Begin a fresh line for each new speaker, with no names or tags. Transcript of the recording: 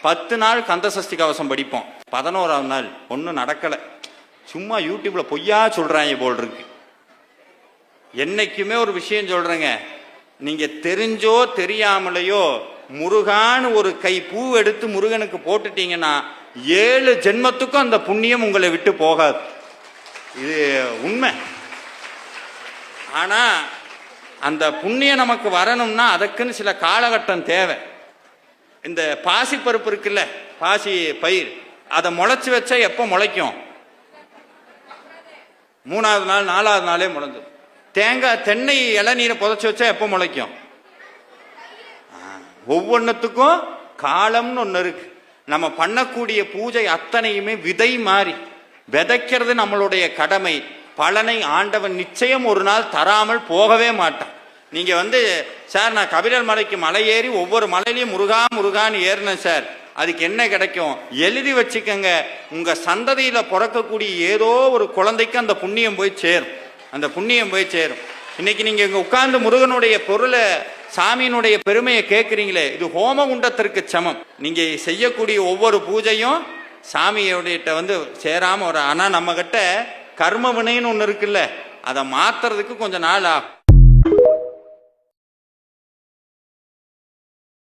10 நாள் கந்தசஷ்டி கவசம் படிப்போம். 11ஆவது நாள் ஒன்றும் நடக்கலை. சும்மா யூடியூப்ல பொய்யா சொல்றாங்க போல் இருக்கு. என்னைக்குமே ஒரு விஷயம் சொல்றேங்க, நீங்க தெரிஞ்சோ தெரியாமலையோ முருகான்னு ஒரு கை பூ எடுத்து முருகனுக்கு போட்டுட்டீங்கன்னா 7 ஜென்மத்துக்கும் அந்த புண்ணியம் உங்களை விட்டு போகாது. இது உண்மை. ஆனா அந்த புண்ணியம் நமக்கு வரணும்னா அதுக்குன்னு சில காலகட்டம் தேவை. இந்த பாசி பருப்பு இருக்குல்ல, பாசி பயிர், அதை முளைச்சு வச்சா எப்போ முளைக்கும்? 3ஆவது நாள் 4ஆவது நாளே முளைஞ்சது. தேங்காய் தென்னை இளநீரை புதைச்சி வச்சா எப்போ முளைக்கும்? ஒவ்வொன்றுத்துக்கும் காலம்னு ஒன்று இருக்கு. நம்ம பண்ணக்கூடிய பூஜை அத்தனையுமே விதை மாறி விதைக்கிறது நம்மளுடைய கடமை. பலனை ஆண்டவன் நிச்சயம் ஒரு நாள் தராமல் போகவே மாட்டான். நீங்க சார் நான் கபிலர் மலைக்கு மலை ஏறி ஒவ்வொரு மலையிலையும் முருகா முருகான்னு ஏறினேன் சார், அதுக்கு என்ன கிடைக்கும்? எழுதி வச்சுக்கங்க, உங்க சந்ததியில பிறக்கக்கூடிய ஏதோ ஒரு குழந்தைக்கு அந்த புண்ணியம் போய் சேரும். அந்த புண்ணியம் போய் சேரும். இன்னைக்கு நீங்க இங்க உட்கார்ந்து முருகனுடைய பொருளை, சாமியினுடைய பெருமையை கேட்குறீங்களே, இது ஹோமகுண்டத்திற்கு சமம். நீங்க செய்யக்கூடிய ஒவ்வொரு பூஜையும் சாமியோட சேராம வர. ஆனா நம்ம கிட்ட கர்ம வினைன்னு ஒன்று இருக்குல்ல, அதை மாத்துறதுக்கு கொஞ்சம் நாள் ஆகும்.